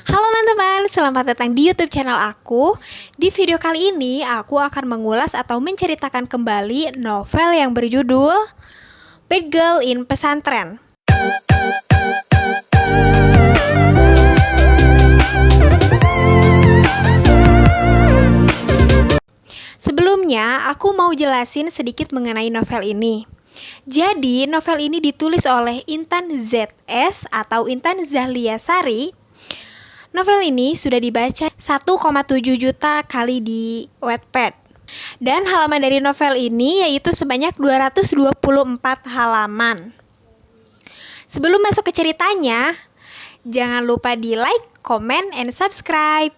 Halo teman-teman, selamat datang di YouTube channel aku. Di video kali ini aku akan mengulas atau menceritakan kembali novel yang berjudul Bad Girl in Pesantren. Sebelumnya, aku mau jelasin sedikit mengenai novel ini. Jadi, novel ini ditulis oleh Intan ZS atau Intan Zahliasari. Novel ini sudah dibaca 1,7 juta kali di Wattpad. Dan halaman dari novel ini yaitu sebanyak 224 halaman. Sebelum masuk ke ceritanya, jangan lupa di like, comment, and subscribe.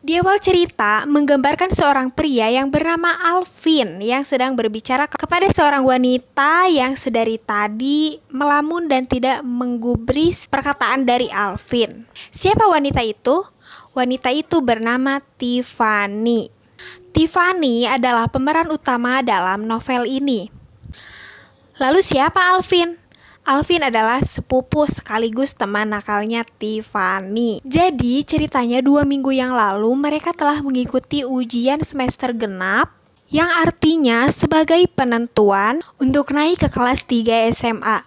Di awal cerita menggambarkan seorang pria yang bernama Alvin yang sedang berbicara kepada seorang wanita yang sedari tadi melamun dan tidak menggubris perkataan dari Alvin. Siapa wanita itu? Wanita itu bernama Tiffany. Tiffany adalah pemeran utama dalam novel ini. Lalu siapa Alvin? Alvin adalah sepupu sekaligus teman nakalnya Tiffany. Jadi ceritanya 2 minggu yang lalu mereka telah mengikuti ujian semester genap, yang artinya sebagai penentuan untuk naik ke kelas 3 SMA.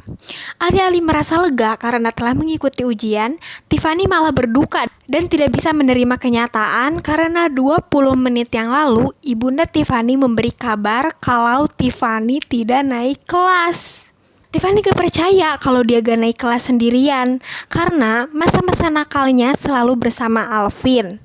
Alih-alih merasa lega karena telah mengikuti ujian, Tiffany malah berduka dan tidak bisa menerima kenyataan karena 20 menit yang lalu ibunda Tiffany memberi kabar kalau Tiffany tidak naik kelas. Tiffany gak percaya kalau dia gak naik kelas sendirian karena masa-masa nakalnya selalu bersama Alvin.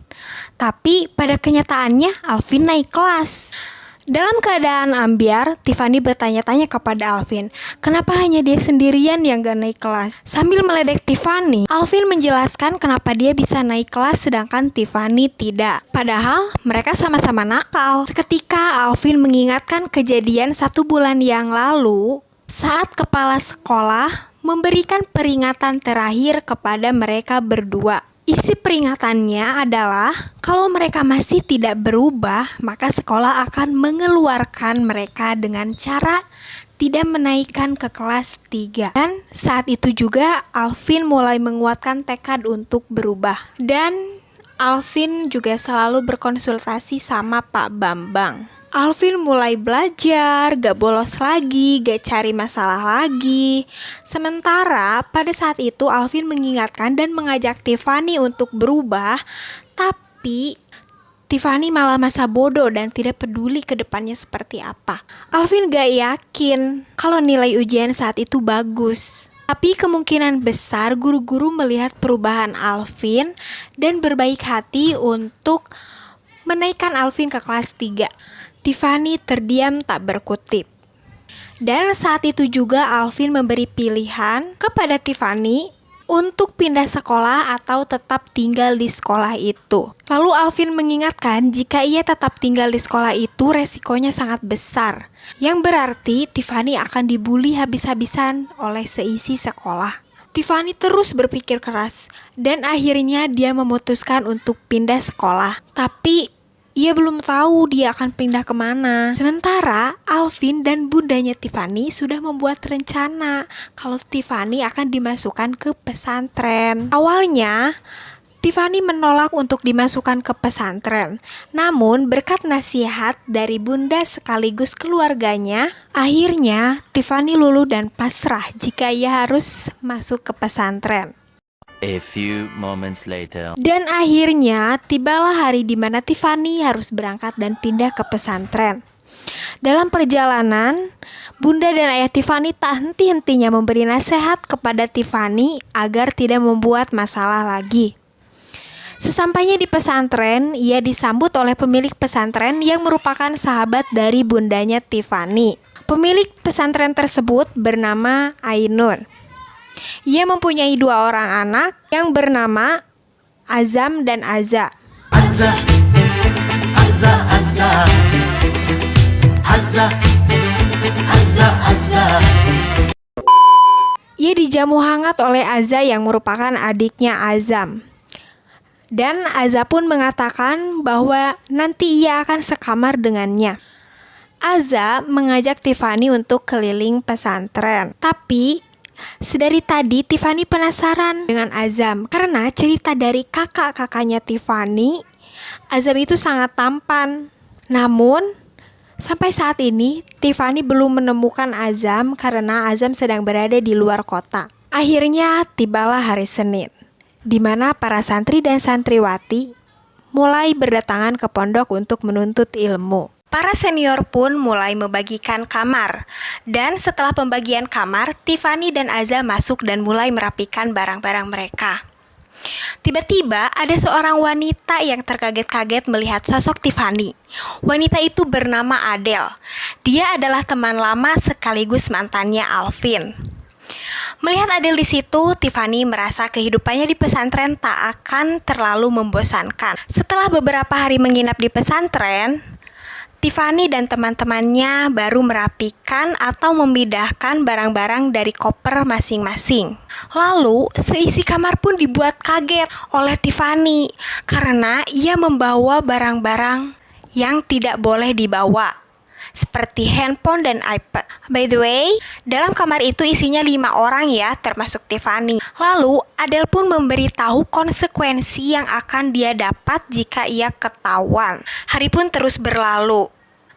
Tapi pada kenyataannya Alvin naik kelas. Dalam keadaan ambyar, Tiffany bertanya-tanya kepada Alvin, kenapa hanya dia sendirian yang gak naik kelas? Sambil meledek Tiffany, Alvin menjelaskan kenapa dia bisa naik kelas sedangkan Tiffany tidak. Padahal mereka sama-sama nakal. Seketika Alvin mengingatkan kejadian 1 bulan yang lalu saat kepala sekolah memberikan peringatan terakhir kepada mereka berdua. Isi peringatannya adalah kalau mereka masih tidak berubah, maka sekolah akan mengeluarkan mereka dengan cara tidak menaikkan ke kelas 3. Dan saat itu juga Alvin mulai menguatkan tekad untuk berubah. Dan Alvin juga selalu berkonsultasi sama Pak Bambang. Alvin mulai belajar, gak bolos lagi, gak cari masalah lagi. Sementara pada saat itu Alvin mengingatkan dan mengajak Tiffany untuk berubah, tapi Tiffany malah masa bodoh dan tidak peduli ke depannya seperti apa. Alvin gak yakin kalau nilai ujian saat itu bagus. Tapi kemungkinan besar guru-guru melihat perubahan Alvin dan berbaik hati untuk menaikkan Alvin ke kelas 3. Tiffany terdiam tak berkutik. Dan saat itu juga Alvin memberi pilihan kepada Tiffany untuk pindah sekolah atau tetap tinggal di sekolah itu. Lalu Alvin mengingatkan jika ia tetap tinggal di sekolah itu resikonya sangat besar, yang berarti Tiffany akan dibully habis-habisan oleh seisi sekolah. Tiffany terus berpikir keras dan akhirnya dia memutuskan untuk pindah sekolah. Tapi ia belum tahu dia akan pindah kemana. Sementara Alvin dan bundanya Tiffany sudah membuat rencana kalau Tiffany akan dimasukkan ke pesantren. Awalnya Tiffany menolak untuk dimasukkan ke pesantren. Namun berkat nasihat dari bunda sekaligus keluarganya, akhirnya Tiffany luluh dan pasrah jika ia harus masuk ke pesantren. A few moments later. Dan akhirnya tibalah hari di mana Tiffany harus berangkat dan pindah ke pesantren. Dalam perjalanan, bunda dan ayah Tiffany tak henti-hentinya memberi nasihat kepada Tiffany agar tidak membuat masalah lagi. Sesampainya di pesantren, ia disambut oleh pemilik pesantren yang merupakan sahabat dari bundanya Tiffany. Pemilik pesantren tersebut bernama Ainur. Ia mempunyai 2 orang anak yang bernama Azam dan Azza. Azza, Azza, Azza, Azza, Azza, Azza. Ia dijamu hangat oleh Azza yang merupakan adiknya Azam. Dan Azza pun mengatakan bahwa nanti ia akan sekamar dengannya. Azza mengajak Tiffany untuk keliling pesantren. Tapi Sedari tadi Tiffany penasaran dengan Azam karena cerita dari kakak-kakaknya Tiffany, Azam itu sangat tampan. Namun, sampai saat ini Tiffany belum menemukan Azam karena Azam sedang berada di luar kota. Akhirnya tibalah hari Senin, di mana para santri dan santriwati mulai berdatangan ke pondok untuk menuntut ilmu. Para senior pun mulai membagikan kamar. Dan setelah pembagian kamar, Tiffany dan Azam masuk dan mulai merapikan barang-barang mereka. Tiba-tiba ada seorang wanita yang terkaget-kaget melihat sosok Tiffany. Wanita itu bernama Adele. Dia adalah teman lama sekaligus mantannya Alvin. Melihat Adele di situ, Tiffany merasa kehidupannya di pesantren tak akan terlalu membosankan. Setelah beberapa hari menginap di pesantren, Tiffany dan teman-temannya baru merapikan atau memindahkan barang-barang dari koper masing-masing. Lalu, seisi kamar pun dibuat kaget oleh Tiffany karena ia membawa barang-barang yang tidak boleh dibawa, seperti handphone dan iPad. By the way, dalam kamar itu isinya 5 orang ya, termasuk Tiffany. Lalu, Adele pun memberitahu konsekuensi yang akan dia dapat jika ia ketahuan. Hari pun terus berlalu.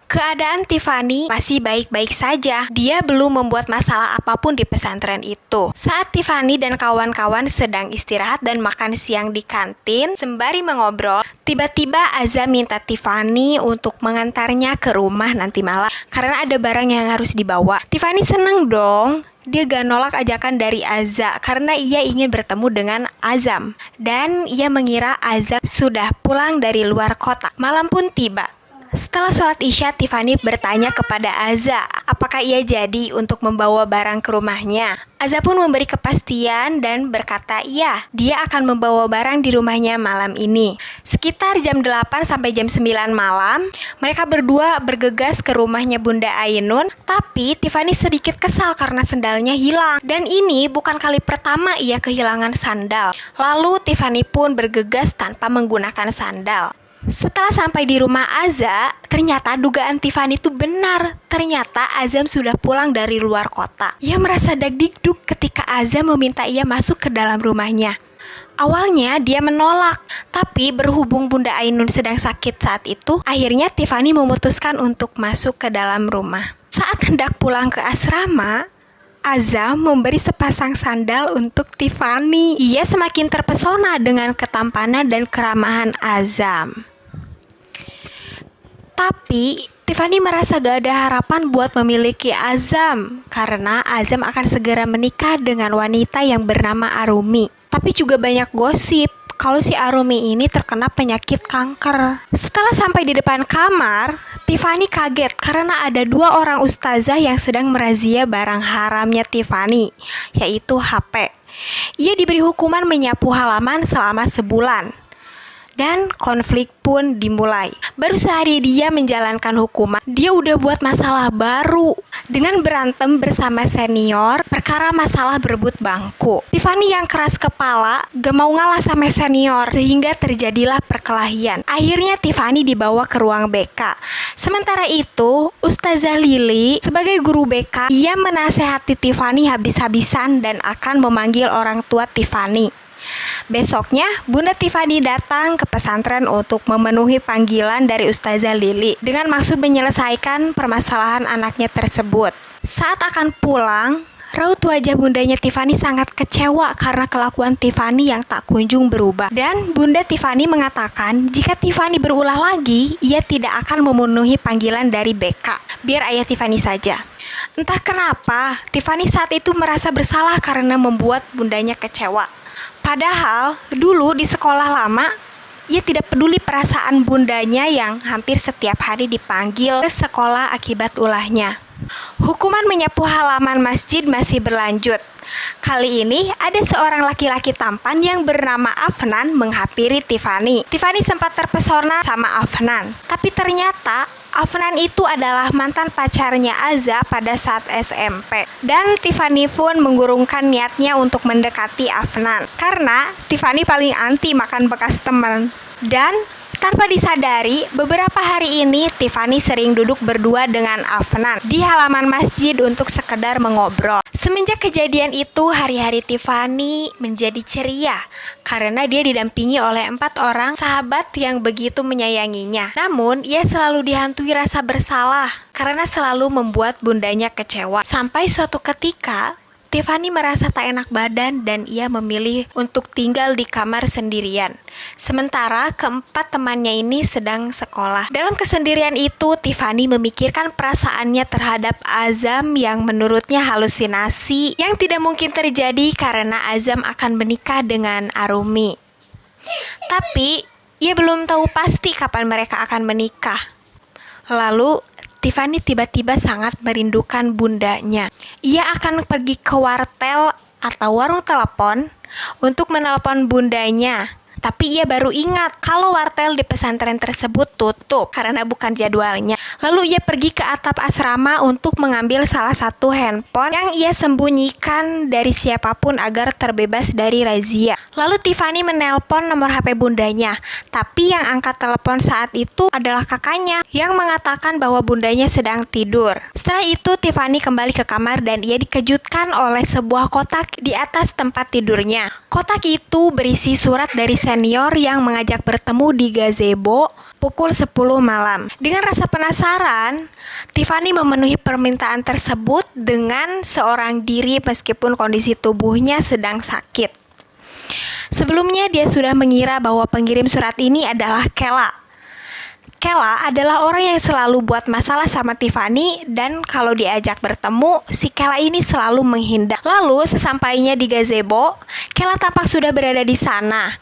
Keadaan Tiffany masih baik-baik saja. Dia belum membuat masalah apapun di pesantren itu. Saat Tiffany dan kawan-kawan sedang istirahat dan makan siang di kantin, sembari mengobrol, tiba-tiba Azam minta Tiffany untuk mengantarnya ke rumah nanti malam karena ada barang yang harus dibawa. Tiffany seneng dong. Dia gak nolak ajakan dari Azza karena ia ingin bertemu dengan Azam. Dan ia mengira Azam sudah pulang dari luar kota. Malam pun tiba. Setelah sholat Isya, Tiffany bertanya kepada Azza apakah ia jadi untuk membawa barang ke rumahnya. Azza pun memberi kepastian dan berkata iya, dia akan membawa barang di rumahnya malam ini. Sekitar jam 8 sampai jam 9 malam, mereka berdua bergegas ke rumahnya Bunda Ainun, tapi Tiffany sedikit kesal karena sandalnya hilang. Dan ini bukan kali pertama ia kehilangan sandal. Lalu Tiffany pun bergegas tanpa menggunakan sandal. Setelah sampai di rumah Azza, ternyata dugaan Tiffany itu benar. Ternyata Azam sudah pulang dari luar kota. Ia merasa dagdikduk ketika Azam meminta ia masuk ke dalam rumahnya. Awalnya dia menolak, tapi berhubung Bunda Ainun sedang sakit saat itu, akhirnya Tiffany memutuskan untuk masuk ke dalam rumah. Saat hendak pulang ke asrama, Azam memberi sepasang sandal untuk Tiffany. Ia semakin terpesona dengan ketampanan dan keramahan Azam. Tapi Tiffany merasa gak ada harapan buat memiliki Azam karena Azam akan segera menikah dengan wanita yang bernama Arumi. Tapi juga banyak gosip kalau si Arumi ini terkena penyakit kanker. Setelah sampai di depan kamar, Tiffany kaget karena ada 2 orang ustazah yang sedang merazia barang haramnya Tiffany, yaitu HP. Ia diberi hukuman menyapu halaman selama sebulan. Dan konflik pun dimulai. Baru sehari dia menjalankan hukuman, dia udah buat masalah baru dengan berantem bersama senior perkara masalah berebut bangku. Tiffany yang keras kepala gak mau ngalah sama senior sehingga terjadilah perkelahian. Akhirnya Tiffany dibawa ke ruang BK. Sementara itu, Ustazah Lili sebagai guru BK, ia menasehati Tiffany habis-habisan dan akan memanggil orang tua Tiffany. Besoknya, Bunda Tiffany datang ke pesantren untuk memenuhi panggilan dari Ustazah Lili dengan maksud menyelesaikan permasalahan anaknya tersebut. Saat akan pulang, raut wajah bundanya Tiffany sangat kecewa karena kelakuan Tiffany yang tak kunjung berubah. Dan Bunda Tiffany mengatakan jika Tiffany berulah lagi, ia tidak akan memenuhi panggilan dari BK. Biar ayah Tiffany saja. Entah kenapa, Tiffany saat itu merasa bersalah karena membuat bundanya kecewa. Padahal dulu di sekolah lama, ia tidak peduli perasaan bundanya yang hampir setiap hari dipanggil ke sekolah akibat ulahnya. Hukuman menyapu halaman masjid masih berlanjut. Kali ini ada seorang laki-laki tampan yang bernama Afnan menghampiri Tiffany. Tiffany sempat terpesona sama Afnan, tapi ternyata Afnan itu adalah mantan pacarnya Azza pada saat SMP. Dan Tiffany pun mengurungkan niatnya untuk mendekati Afnan karena Tiffany paling anti makan bekas teman. Dan Tanpa disadari, beberapa hari ini Tiffany sering duduk berdua dengan Afnan di halaman masjid untuk sekedar mengobrol. Semenjak kejadian itu, hari-hari Tiffany menjadi ceria karena dia didampingi oleh 4 orang sahabat yang begitu menyayanginya. Namun, ia selalu dihantui rasa bersalah karena selalu membuat bundanya kecewa. Sampai suatu ketika, Tiffany merasa tak enak badan dan ia memilih untuk tinggal di kamar sendirian. Sementara keempat temannya ini sedang sekolah. Dalam kesendirian itu, Tiffany memikirkan perasaannya terhadap Azam yang menurutnya halusinasi yang tidak mungkin terjadi karena Azam akan menikah dengan Arumi. Tapi, ia belum tahu pasti kapan mereka akan menikah. Lalu, Tiffany tiba-tiba sangat merindukan bundanya. Ia akan pergi ke wartel atau warung telepon untuk menelpon bundanya. Tapi ia baru ingat kalau wartel di pesantren tersebut tutup karena bukan jadwalnya. Lalu ia pergi ke atap asrama untuk mengambil salah satu handphone yang ia sembunyikan dari siapapun agar terbebas dari razia. Lalu Tiffany menelpon nomor HP bundanya, tapi yang angkat telepon saat itu adalah kakaknya yang mengatakan bahwa bundanya sedang tidur. Setelah itu Tiffany kembali ke kamar dan ia dikejutkan oleh sebuah kotak di atas tempat tidurnya. Kotak itu berisi surat dari senior yang mengajak bertemu di gazebo pukul 10 malam. Dengan rasa penasaran, Tiffany memenuhi permintaan tersebut dengan seorang diri meskipun kondisi tubuhnya sedang sakit. Sebelumnya dia sudah mengira bahwa pengirim surat ini adalah Kela. Kela adalah orang yang selalu buat masalah sama Tiffany dan kalau diajak bertemu, si Kela ini selalu menghindar. Lalu sesampainya di gazebo, Kela tampak sudah berada di sana.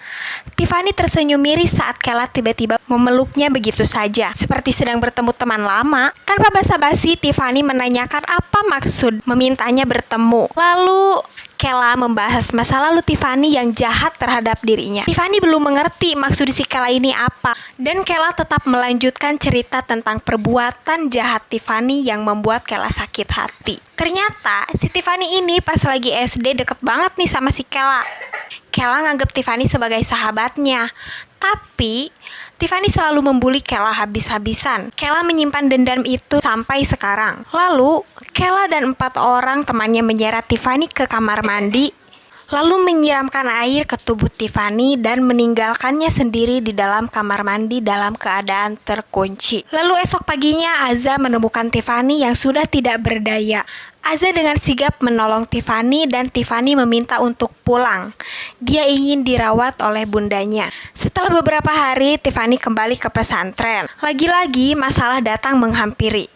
Tiffany tersenyum miris saat Kela tiba-tiba memeluknya begitu saja, seperti sedang bertemu teman lama. Tanpa basa-basi, Tiffany menanyakan apa maksud memintanya bertemu. Lalu Kela membahas masa lalu Tiffany yang jahat terhadap dirinya. Tiffany belum mengerti maksud si Kela ini apa, dan Kela tetap melanjutkan cerita tentang perbuatan jahat Tiffany yang membuat Kela sakit hati. Ternyata si Tiffany ini pas lagi SD deket banget nih sama si Kela. Kela nganggep Tiffany sebagai sahabatnya, tapi Tiffany selalu membuli Kela habis-habisan. Kela menyimpan dendam itu sampai sekarang. Lalu, Kela dan 4 orang temannya menyeret Tiffany ke kamar mandi, lalu menyiramkan air ke tubuh Tiffany dan meninggalkannya sendiri di dalam kamar mandi dalam keadaan terkunci. Lalu esok paginya Azza menemukan Tiffany yang sudah tidak berdaya. Azza dengan sigap menolong Tiffany dan Tiffany meminta untuk pulang. Dia ingin dirawat oleh bundanya. Setelah beberapa hari, Tiffany kembali ke pesantren. Lagi-lagi masalah datang menghampiri.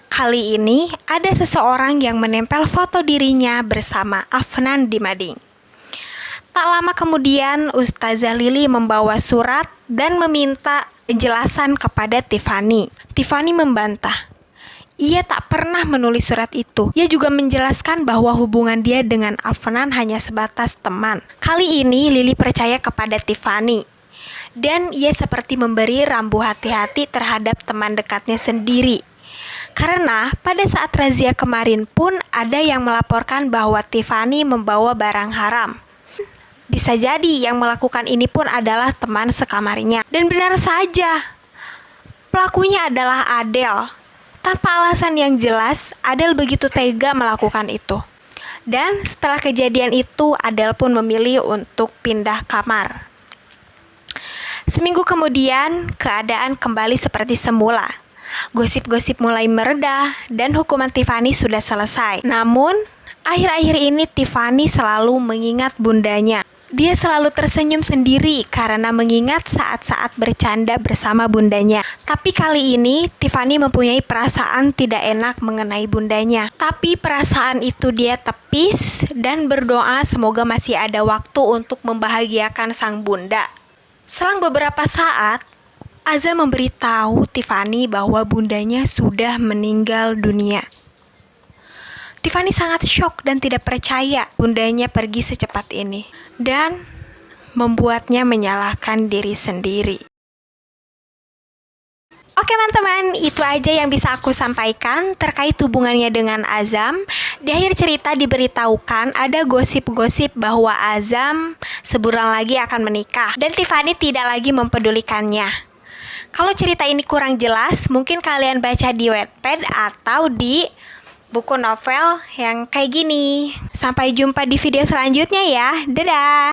Kali ini ada seseorang yang menempel foto dirinya bersama Afnan di mading. Tak lama kemudian, Ustazah Lili membawa surat dan meminta penjelasan kepada Tiffany. Tiffany membantah. Ia tak pernah menulis surat itu. Ia juga menjelaskan bahwa hubungan dia dengan Afnan hanya sebatas teman. Kali ini Lili percaya kepada Tiffany. Dan ia seperti memberi rambu hati-hati terhadap teman dekatnya sendiri. Karena pada saat razia kemarin pun ada yang melaporkan bahwa Tiffany membawa barang haram. Bisa jadi yang melakukan ini pun adalah teman sekamarnya. Dan benar saja, pelakunya adalah Adele. Tanpa alasan yang jelas, Adele begitu tega melakukan itu. Dan setelah kejadian itu, Adele pun memilih untuk pindah kamar. Seminggu kemudian, keadaan kembali seperti semula. Gosip-gosip mulai mereda dan hukuman Tiffany sudah selesai. Namun, akhir-akhir ini Tiffany selalu mengingat bundanya. Dia selalu tersenyum sendiri karena mengingat saat-saat bercanda bersama bundanya. Tapi kali ini Tiffany mempunyai perasaan tidak enak mengenai bundanya. Tapi perasaan itu dia tepis dan berdoa semoga masih ada waktu untuk membahagiakan sang bunda. Selang beberapa saat, Azza memberitahu Tiffany bahwa bundanya sudah meninggal dunia. Tiffany sangat syok dan tidak percaya bundanya pergi secepat ini dan membuatnya menyalahkan diri sendiri. Oke teman-teman, itu aja yang bisa aku sampaikan terkait hubungannya dengan Azam. Di akhir cerita diberitahukan ada gosip-gosip bahwa Azam sebulan lagi akan menikah dan Tiffany tidak lagi mempedulikannya. Kalau cerita ini kurang jelas, mungkin kalian baca di Wattpad atau di buku novel yang kayak gini. Sampai jumpa di video selanjutnya ya. Dadah!